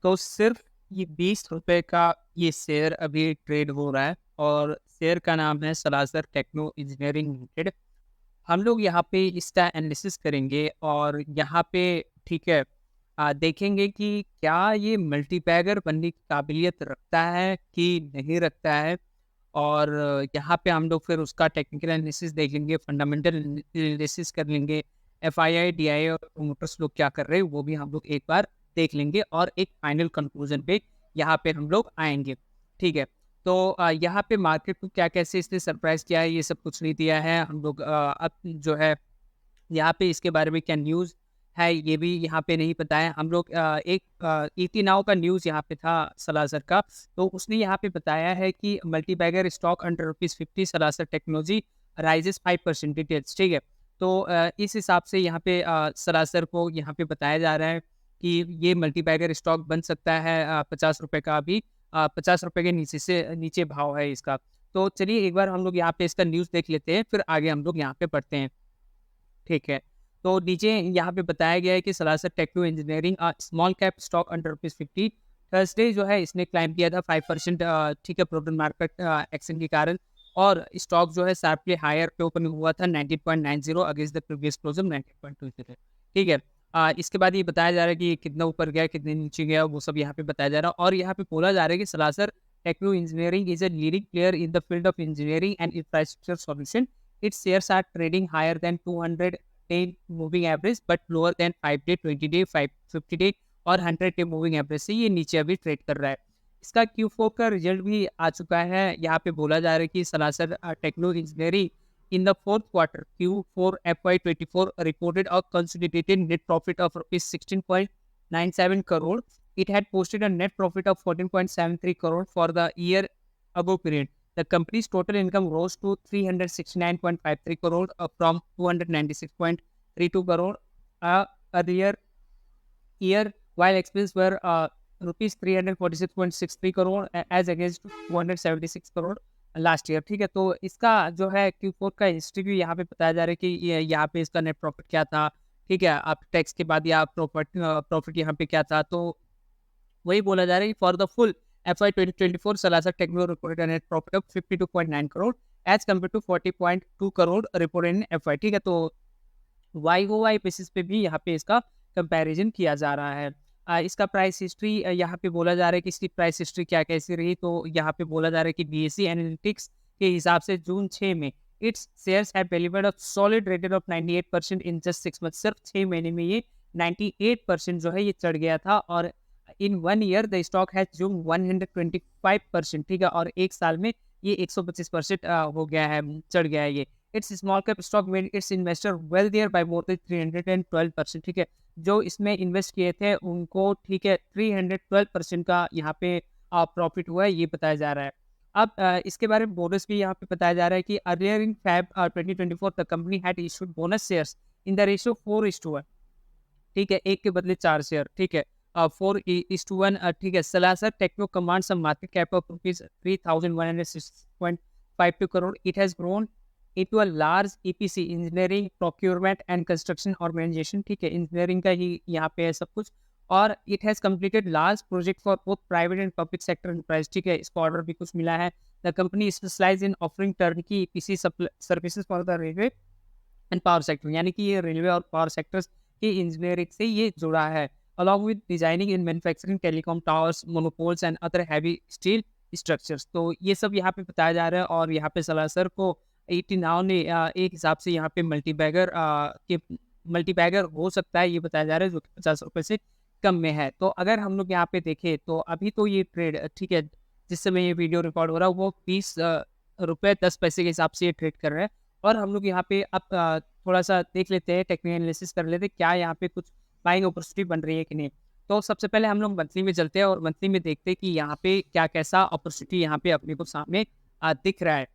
तो सिर्फ ये ₹20 का ये शेयर अभी ट्रेड हो रहा है और शेयर का नाम है सलाज़र टेक्नो इंजीनियरिंग लिमिटेड। हम लोग यहाँ पे इसका एनालिसिस करेंगे और यहाँ पे ठीक है देखेंगे कि क्या ये मल्टीबैगर बनने की काबिलियत रखता है कि नहीं रखता है। और यहाँ पे हम लोग फिर उसका टेक्निकल एनालिसिस देखेंगे, फंडामेंटल एनालिसिस कर लेंगे, एफआईआई, डीआईआई और प्रोमोटर्स लोग क्या कर रहे हैं वो भी हम लोग एक बार देख लेंगे और एक फाइनल कंक्लूजन पे यहाँ पे हम लोग आएँगे। ठीक है? तो यहाँ पे मार्केट को क्या कैसे इसने सरप्राइज़ किया है ये सब कुछ नहीं दिया है। हम लोग अब जो है यहाँ पे इसके बारे में क्या न्यूज़ है ये भी यहाँ पे नहीं बताया। हम लोग ईटी नाउ का न्यूज़ यहाँ पे था सलाज़र का, तो उसने यहाँ पे बताया है कि multibagger stock under ₹50 Salasar technology rises 5% details, ठीक है? तो इस हिसाब से यहाँ पे सलाज़र को यहाँ पे बताया जा रहा है कि ये मल्टीबैगर स्टॉक बन सकता है ₹50 का अभी ₹50 के नीचे से नीचे भाव है इसका। तो चलिए एक बार हम लोग यहाँ पे इसका न्यूज़ देख लेते हैं, फिर आगे हम लोग यहाँ पे बढ़ते हैं। ठीक है। तो नीचे यहाँ पे बताया गया है कि Salasar techno engineering small cap stock under ₹50 Thursday जो है इसने क्लाइम किया था 5% ठीक है प्रोडक्ट मार्केट एक्शन के कारण और स्टॉक जो है शार्पली हायर पे ओपन हुआ था 19.90 अगेंस्ट द प्रीवियस क्लोजर 19.20 ठीक है। इसके बाद ये बताया जा रहा है कि कितना ऊपर गया, कितने नीचे गया, वो सब यहाँ पे बताया जा रहा है और यहाँ पे बोला जा रहा है कि Salasar techno engineering is a leading player in the field of engineering and infrastructure solution its shares are trading higher than 200-day moving average but lower than 5-day, 20-day, 50-day और 100-day मूविंग एवरेज से ये नीचे अभी trade कर रहा है। इसका Q4 का रिजल्ट भी आ चुका है। यहाँ पे बोला जा रहा है कि Salasar techno engineering in the fourth quarter Q4 FY24 reported a consolidated net profit of ₹16.97 crore. It had posted a net profit of 14.73 crore for the year above period. The company's total income rose to 369.53 crore from 296.32 crore earlier year, while expenses were rupees 346.63 crore as against 276 crore last year. ठीक है, तो इसका जो है Q4 का history भी यहाँ पे बताया जा रहा है कि ये यहाँ पे इसका नेट प्रॉफिट क्या था, ठीक है, आप टैक्स के बाद या प्रॉफिट यहाँ पे क्या था। तो वही बोला जा रहा है कि for the full FY 2024 Salasa Techno reported a net profit of 52.9 crore as compared to 40.2 crore reported in FY। ठीक है, तो YOY बेसिस पे भी यहाँ पे इसका कंपैरिजन किया जा रहा है। इसका प्राइस हिस्ट्री यहाँ पे बोला जा रहा है कि इसकी प्राइस हिस्ट्री क्या कैसी रही, तो यहाँ पे बोला जा रहा है कि BSE एनालिटिक्स के हिसाब से जून 6 में it's shares have delivered a solid rated of 98% in just 6 month. सिर्फ 6 महीने में ये 98% जो है ये चढ़ गया था और इन 1 year the stock has zoom 125%, ठीक है, और 1 साल में ये 125% हो गया है, चढ़ गया है ये। Its small cap stock made its investor wealthier by more than 312%, ठीक है। जो इसमें इन्वेस्ट किए थे उनको, ठीक है, 312% का यहाँ पे प्रॉफिट हुआ है, ये बताया जा रहा है। अब इसके बारे में बोनस भी यहाँ पे बताया जा रहा है कि earlier in Feb 2024 the company had issued bonus shares in the ratio 4:1, ठीक है, 1 के बदले 4 शेयर, ठीक है। 4:1 ठीक है। Salasar techno commands a market cap of rupees 3,106.52 crore. It has grown into a large EPC engineering, procurement and construction organisation, ठीक है, इंजीनियरिंग का ही यहाँ पे है सब कुछ। और it has completed large project for both private and public sector enterprise, ठीक है, इसको ऑर्डर भी कुछ मिला है। The company specialise in offering turnkey EPC services for the railway and power sector, यानी कि ये रेलवे और पावर सेक्टर्स की इंजीनियरिंग से ये जुड़ा है। Along with designing in manufacturing telecom towers, monopoles and other heavy steel structures, तो ये सब यहाँ पे बताया जा रहा है। और यहाँ पे सलासर को 89 ने एक हिसाब से यहाँ पे मल्टीबैगर हो सकता है, ये बताया जा रहा है, जो कि ₹50 से कम में है। तो अगर हम लोग यहाँ पे देखें तो अभी तो ये ट्रेड, ठीक है, जिस समय ये वीडियो रिकॉर्ड हो रहा है वो 20 रुपये 10 पैसे के हिसाब से ये ट्रेड कर रहा है। और हम लोग यहाँ पे अब थोड़ा-सा देख लेते हैं, टेक्निकल एनालिसिस कर लेते हैं, क्या यहाँ पे कुछ बाइंग अपॉर्चुनिटी बन रही है कि नहीं। तो सबसे पहले हम लोग मंथली में चलते हैं और मंथली में देखते हैं कि यहाँ पे क्या कैसा अपॉर्चुनिटी यहाँ पे अपने को सामने दिख रहा है।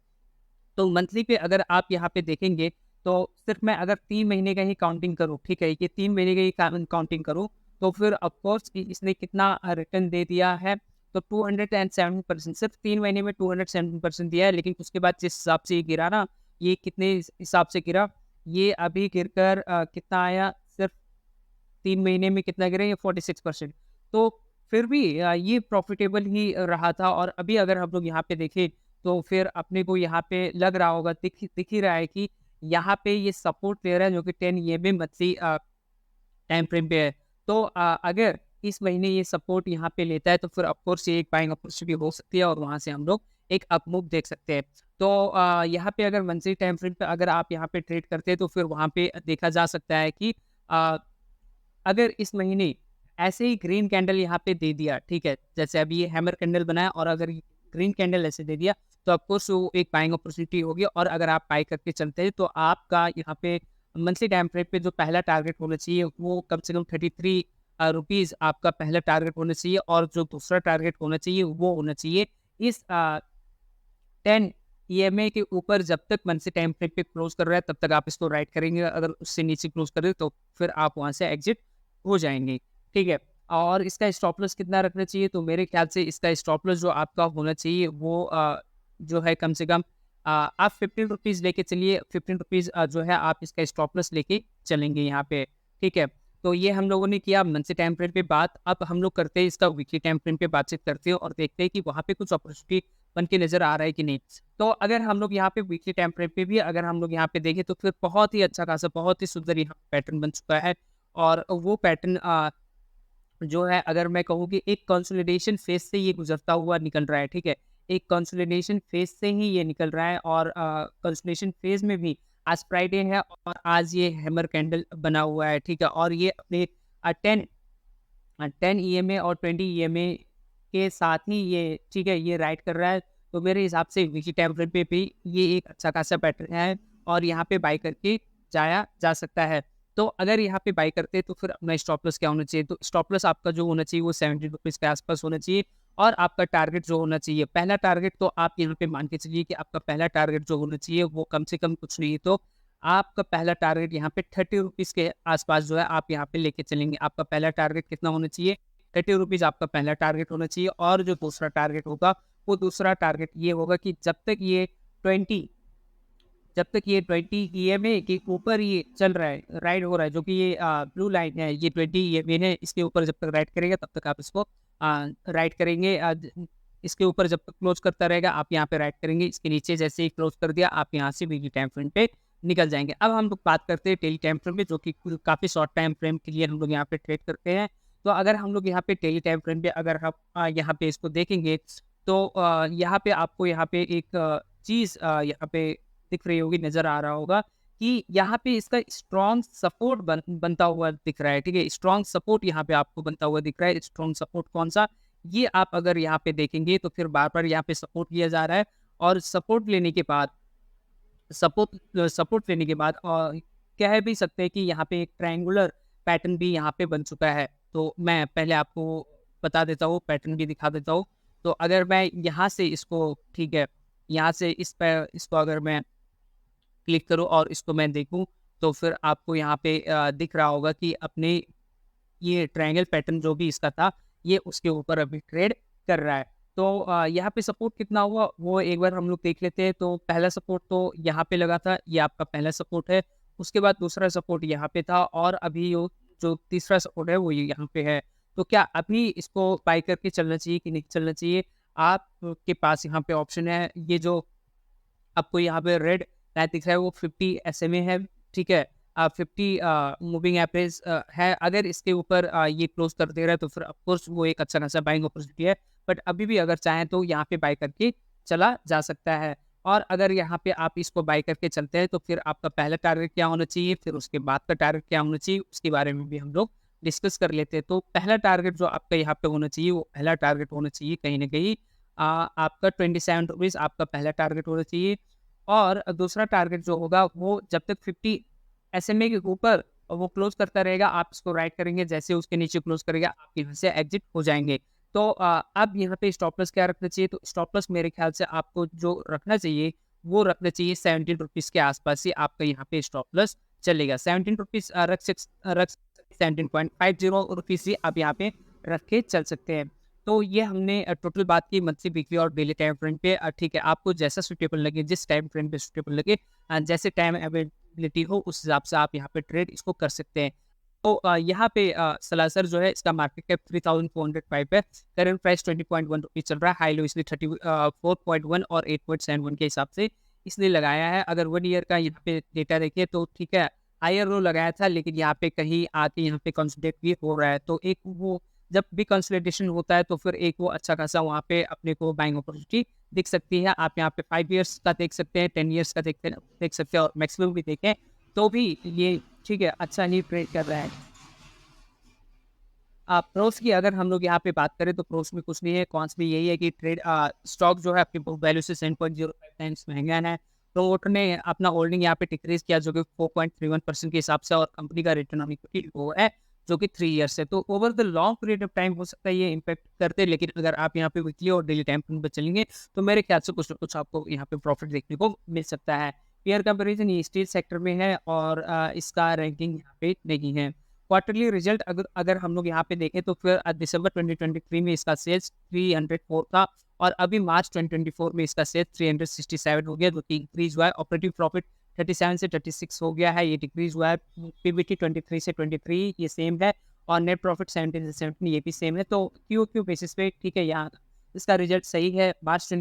तो मंथली पे अगर आप यहाँ पे देखेंगे तो सिर्फ मैं अगर 3 महीने का ही काउंटिंग करूँ, ठीक है, ये 3 महीने का ही काउंटिंग करूँ, तो फिर ऑफ कोर्स इसने कितना रिटर्न दे दिया है, तो 207%, सिर्फ 3 महीने में 207% दिया है। लेकिन उसके बाद जिस हिसाब से ये गिरा ना, ये कितने हिसाब से गिरा, ये अभी गिरकर कितना आया, सिर्फ 3 महीने में कितना गिरा, ये 46%। तो फिर भी ये प्रॉफिटेबल ही रहा था। और अभी अगर हम लोग यहाँ पे देखें तो फिर अपने को यहाँ पे लग रहा होगा, दिख ही रहा है कि यहाँ पे ये सपोर्ट ले रहा है, जो कि 10 ईएमए मंथली टाइम फ्रेम पे है। तो अगर इस महीने ये सपोर्ट यहाँ पे लेता है तो फिर ऑफ कोर्स ये एक बाइंग अपॉर्चुनिटी हो सकती है और वहाँ से हम लोग एक अप मूव देख सकते हैं। तो यहाँ पे अगर मंथली टाइम फ्रेम पे अगर आप यहाँ पे ट्रेड करते हैं तो फिर वहाँ पे देखा जा सकता है कि अ, अगर इस महीने ऐसे ही ग्रीन कैंडल यहाँ पे दे दिया, ठीक है, जैसे अभी ये हैमर कैंडल बनाया और अगर ग्रीन कैंडल ऐसे दे दिया तो ऑफ कोर्स वो एक बाइंग अपॉर्चुनिटी होगी। और अगर आप बाई करके चलते हैं तो आपका यहाँ पे मंथली टाइम फ्रेम पे जो पहला टारगेट होना चाहिए वो कम से कम 33 रुपीज़ आपका पहला टारगेट होना चाहिए। और जो दूसरा टारगेट होना चाहिए वो होना चाहिए इस 10 ईएमए के ऊपर। जब तक मंथली टाइम फ्रेम पे क्लोज कर रहा है तब तक आप इसको राइट करेंगे, अगर उससे नीचे क्लोज कर रहे तो फिर आप वहाँ से एग्जिट हो जाएंगे, ठीक है। और इसका स्टॉप लॉस कितना रखना चाहिए, तो मेरे ख्याल से इसका स्टॉप लॉस जो आपका होना चाहिए वो जो है कम से कम आप 15 रुपीज़ लेके चलिए। 15 रुपीज़ जो है आप इसका स्टॉप लॉस लेके चलेंगे यहाँ पे, ठीक है। तो ये हम लोगों ने किया मंथली टाइम फ्रेम पे बात। अब हम लोग करते हैं इसका वीकली टाइम फ्रेम पे बातचीत करते हैं और देखते हैं कि वहाँ पे कुछ अपॉर्चुनिटी बन के नज़र आ रहा है कि नहीं। तो अगर हम लोग यहाँ पे वीकली टाइम फ्रेम पे भी अगर हम लोग यहाँ पे देखें तो फिर बहुत ही अच्छा खासा, बहुत ही सुंदर यहाँ पैटर्न बन चुका है। और वो पैटर्न जो है अगर मैं कहूँ कि एक कंसोलिडेशन फेज से ये गुजरता हुआ निकल रहा है, ठीक है। एक कंसोलिडेशन फेज से ही ये निकल रहा है और कंसोलिडेशन फेज में भी आज फ्राइडे है और आज ये हैमर कैंडल बना हुआ है, ठीक है। और ये अपने 10 ईएमए और 20 ईएमए के साथ ही ये, ठीक है, ये राइड कर रहा है। तो मेरे हिसाब से वीकली टाइम फ्रेम पे भी ये एक अच्छा खासा पैटर्न है और यहाँ पे बाई करके जाया जा सकता है। तो अगर यहाँ पे बाई करते हैं तो फिर अपना स्टॉप लॉस क्या होना चाहिए, तो स्टॉप लॉस आपका जो होना चाहिए वो 70 रुपीज़ के आसपास होना चाहिए। और आपका टारगेट जो होना चाहिए, पहला टारगेट तो आप यहाँ पे मान के चलिए कि आपका पहला टारगेट जो होना चाहिए वो कम से कम कुछ नहीं तो आपका पहला टारगेट यहाँ पे 30 रुपीज़ के आसपास जो है आप यहाँ पे लेके चलेंगे। आपका पहला टारगेट कितना होना चाहिए, 30 रुपीज़ आपका पहला टारगेट होना चाहिए। और जो दूसरा टारगेट होगा वो दूसरा टारगेट ये होगा कि जब तक ये 20 ईएमए के ऊपर ये चल रहा है, राइड हो रहा है, जो कि ये ब्लू लाइन है, ये 20 ईएमए है, इसके ऊपर जब तक राइड करेगा तब तक आप इसको राइड करेंगे। इसके ऊपर जब तक क्लोज करता रहेगा आप यहाँ पे राइड करेंगे। इसके नीचे जैसे ही क्लोज कर दिया आप यहाँ से वीकली टाइम फ्रेम पे निकल जाएंगे। अब हम लोग बात करते हैं डेली टाइम फ्रेम पे, जो कि काफ़ी शॉर्ट टाइम फ्रेम के लिए हम लोग यहाँ पे ट्रेड करते हैं। तो अगर हम लोग यहाँ पे डेली टाइम फ्रेम पे अगर हम यहाँ पे इसको देखेंगे तो यहाँ पे आपको यहाँ पे एक चीज़ यहाँ पे दिख रही होगी, नज़र आ रहा होगा कि यहाँ पे इसका स्ट्रॉन्ग सपोर्ट बनता हुआ दिख रहा है, ठीक है। स्ट्रॉन्ग सपोर्ट यहाँ पे आपको बनता हुआ दिख रहा है। स्ट्रॉन्ग सपोर्ट कौन सा, ये आप अगर यहाँ पे देखेंगे तो फिर बार-बार यहाँ पे सपोर्ट लिया जा रहा है। और सपोर्ट लेने के बाद कह भी सकते हैं कि यहाँ पे एक ट्रायंगुलर पैटर्न भी यहाँ पे बन चुका है। तो मैं पहले आपको बता देता हूँ, पैटर्न भी दिखा देता हूँ। तो अगर मैं यहाँ से इसको, ठीक है, यहाँ से इसको अगर मैं क्लिक करूँ और इसको मैं देखूँ तो फिर आपको यहाँ पे दिख रहा होगा कि अपने ये ट्रायंगल पैटर्न जो भी इसका था ये उसके ऊपर अभी ट्रेड कर रहा है। तो यहाँ पे सपोर्ट कितना हुआ वो एक बार हम लोग देख लेते हैं। तो पहला सपोर्ट तो यहाँ पे लगा था, ये आपका पहला सपोर्ट है। उसके बाद दूसरा सपोर्ट यहाँ पे था और अभी जो तीसरा सपोर्ट है वो ये यहाँ पे है। तो क्या अभी इसको बाई करके चलना चाहिए कि नहीं चलना चाहिए, आपके पास यहाँ पे ऑप्शन है। ये जो आपको यहाँ पे रेड लाइन दिख रहा है वो 50 SMA है, ठीक है। 50 मूविंग एवरेज है। अगर इसके ऊपर ये क्लोज कर दे रहा है तो फिर ऑफकोर्स वो एक अच्छा खासा बाइंग अपॉर्चुनिटी है। बट अभी भी अगर चाहें तो यहाँ पे बाई करके चला जा सकता है। और अगर यहाँ पे आप इसको बाई करके चलते हैं तो फिर आपका पहला टारगेट क्या होना चाहिए, फिर उसके बाद का टारगेट क्या होना चाहिए, उसके बारे में भी हम लोग डिस्कस कर लेते हैं। तो पहला टारगेट जो आपका यहाँ पे होना चाहिए वो पहला टारगेट होना चाहिए कहीं ना कहीं आपका 27 रुपीज़ आपका पहला टारगेट होना चाहिए। और दूसरा टारगेट जो होगा वो जब तक 50 SMA के ऊपर वो क्लोज करता रहेगा आप इसको राइट करेंगे, जैसे उसके नीचे क्लोज करेगा आप यहाँ से एग्जिट हो जाएंगे। तो अब यहाँ पे स्टॉप लॉस क्या रखना चाहिए, तो स्टॉप लॉस मेरे ख्याल से आपको जो रखना चाहिए वो रखना चाहिए 17 रुपीज़ के आसपास ही आपका यहाँ पे स्टॉप लॉस चलेगा। 17 रुपीज़ रख 17.50 रुपीज़ ही आप यहाँ पे रख के चल सकते हैं। तो ये हमने टोटल बात की मंथली, वीकली और डेली टाइम फ्रेम पे। ठीक है, आपको जैसा सूटेबल लगे, जिस टाइम फ्रेम पे सूटेबल लगे, जैसे टाइम अवेलेबिलिटी हो उस हिसाब से आप यहाँ पे ट्रेड इसको कर सकते हैं। तो यहाँ पे सलासर जो है इसका मार्केट कैप 3405 है। करंट प्राइस 20.1 रुपीज़ चल रहा है। हाई लो इसने 4.1 और 8.71 के हिसाब से इसने लगाया है। अगर 1 ईयर का यहाँ पे डेटा देखिए तो ठीक है, हायर लो लगाया था, लेकिन यहाँ पे कहीं आके यहाँ पे कंसोलिडेट भी हो रहा है। तो एक वो जब भी कंसोलिडेशन होता है तो फिर एक वो अच्छा खासा वहाँ पे अपने को बाइंग अपॉर्चुनिटी दिख सकती है। आप यहाँ पे 5 ईयर्स का देख सकते हैं, 10 ईयर्स का देख सकते हैं और मैक्सिमम भी देखें तो भी ये ठीक है, अच्छा ही ट्रेड कर रहा है। प्रोस की अगर हम लोग यहाँ पे बात करें तो प्रोस में कुछ नहीं है, कॉन्स भी यही है कि स्टॉक जो है आपकी बुक वैल्यू से 7.05 टाइम्स महंगा है। प्रोमोटर ने अपना होल्डिंग यहाँ पे डिक्रीज किया जो कि 4.31% के हिसाब से, और कंपनी का रिटर्न ऑन इक्विटी वो है जो कि 3 ईयर्स है। तो over the long period of time हो सकता है ये इम्पैक्ट करते, लेकिन अगर आप यहाँ पे वीकली और डेली टाइम फ्रेम पे चलेंगे तो मेरे ख्याल से कुछ ना कुछ आपको यहाँ पे प्रॉफिट देखने को मिल सकता है। पेयर कंपेरिजन ये स्टील सेक्टर में है और इसका रैंकिंग यहाँ पे नहीं है। क्वार्टरली रिजल्ट अगर अगर हम लोग यहाँ पे देखें तो फिर दिसंबर 2023 में इसका सेल्स 304 था और अभी मार्च 2024 में इसका सेल्स 367 हो गया, जो कि इंक्रीज हुआ है। ऑपरेटिंग प्रॉफिट 37 से 36 हो गया है, ये डिक्रीज हुआ है। पीबीटी 23 से 23 ये सेम है, और नेट प्रॉफिट 17 से 17 ये भी सेम है। तो क्यू बेसिस पे ठीक है, यहाँ इसका रिजल्ट सही है। मार्च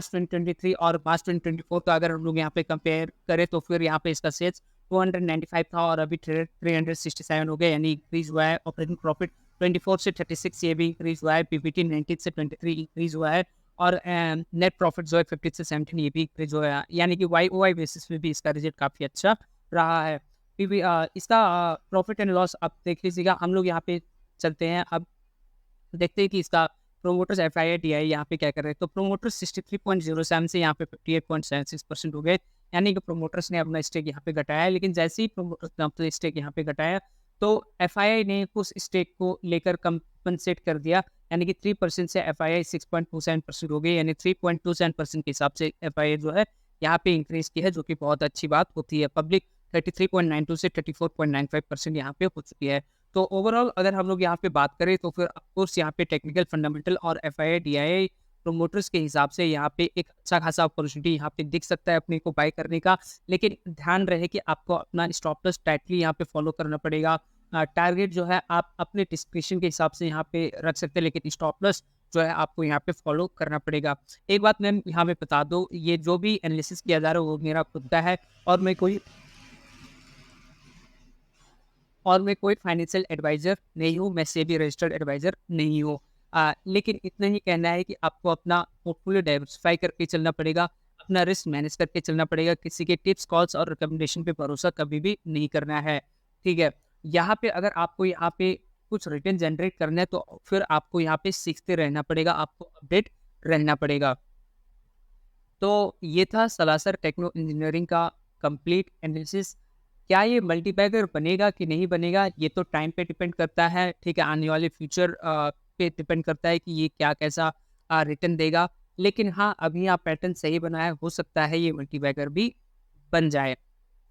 2023 और मार्च 2024 का अगर हम लोग यहाँ पे कंपेयर करें तो फिर यहाँ पे इसका सेल्स 295 था और अभी 367 हो गया, यानी इंक्रीज हुआ है। ऑपरेटिंग प्रॉफिट 24 से 36 ये भी इंक्रीज हुआ है। पीपीटी 19 से 23 इंक्रीज हुआ है, और नेट प्रॉफिट जो है 50 से 17 ये भी इंक्रीज हुआ है, यानी कि वाई ओ वाई बेसिस पे भी इसका रिजल्ट काफ़ी अच्छा रहा है। इसका प्रॉफिट एंड लॉस आप देख लीजिएगा। हम लोग यहाँ पे चलते हैं, अब देखते हैं कि इसका प्रोमोटर्स एफआईआई टीआई यहाँ पे क्या कर रहे हैं। तो प्रोमोटर्स 63.07 से यहाँ पे 58.76% हो गए, यानी कि प्रोमोटर्स ने अपना स्टेक यहाँ पे घटाया है। लेकिन जैसे ही प्रोमोटर्स ने अपना स्टेक यहाँ पे घटाया तो एफआईआई ने उस स्टेक को लेकर कंपनसेट कर दिया, यानी कि 3% से एफआईआई 6.27% हो गई, यानी 3.27% के हिसाब से एफआईआई जो है यहाँ पे इंक्रीज की है, जो कि बहुत अच्छी बात होती है। पब्लिक 33.92 से 34.95% यहाँ पे हो चुकी है। तो ओवरऑल अगर हम लोग यहाँ पे बात करें तो फिर ऑफकोर्स यहाँ पे टेक्निकल फंडामेंटल और एफआईआई डीआईआई प्रोमोटर्स के हिसाब से यहाँ पे एक अच्छा खासा अपॉर्चुनिटी यहाँ पे दिख सकता है अपने को बाय करने का। लेकिन ध्यान रहे कि आपको अपना स्टॉप लॉस टाइटली यहाँ पे फॉलो करना पड़ेगा। टारगेट जो है आप अपने डिस्क्रिप्शन के हिसाब से यहाँ पे रख सकते हैं, लेकिन स्टॉप लॉस जो है आपको यहाँ पे फॉलो करना पड़ेगा। एक बात मैं यहाँ पे बता दूँ, ये जो भी एनालिसिस किया जा रहा है वो मेरा खुद का है, और मैं कोई फाइनेंशियल एडवाइज़र नहीं हूँ, मैं सेबी रजिस्टर्ड एडवाइज़र नहीं हूँ। लेकिन इतना ही कहना है कि आपको अपना पोर्टफोलियो डाइवर्सिफ़ाई करके चलना पड़ेगा, अपना रिस्क मैनेज करके चलना पड़ेगा, किसी के टिप्स, कॉल्स और रिकमेंडेशन पे भरोसा कभी भी नहीं करना है, ठीक है? यहाँ पे अगर आपको यहाँ पे कुछ रिटर्न जनरेट करना है तो फिर आपको यहाँ पे सीखते रहना पड़ेगा, आपको अपडेट रहना पड़ेगा। तो ये था सलासर टेक्नो इंजीनियरिंग का कंप्लीट एनालिसिस। क्या ये मल्टीबैगर बनेगा कि नहीं बनेगा, ये तो टाइम पे डिपेंड करता है, ठीक है? आने वाले फ्यूचर पे डिपेंड करता है कि ये क्या कैसा रिटर्न देगा। लेकिन हाँ, अभी आप पैटर्न सही बनाया, हो सकता है ये मल्टीबैगर भी बन जाए।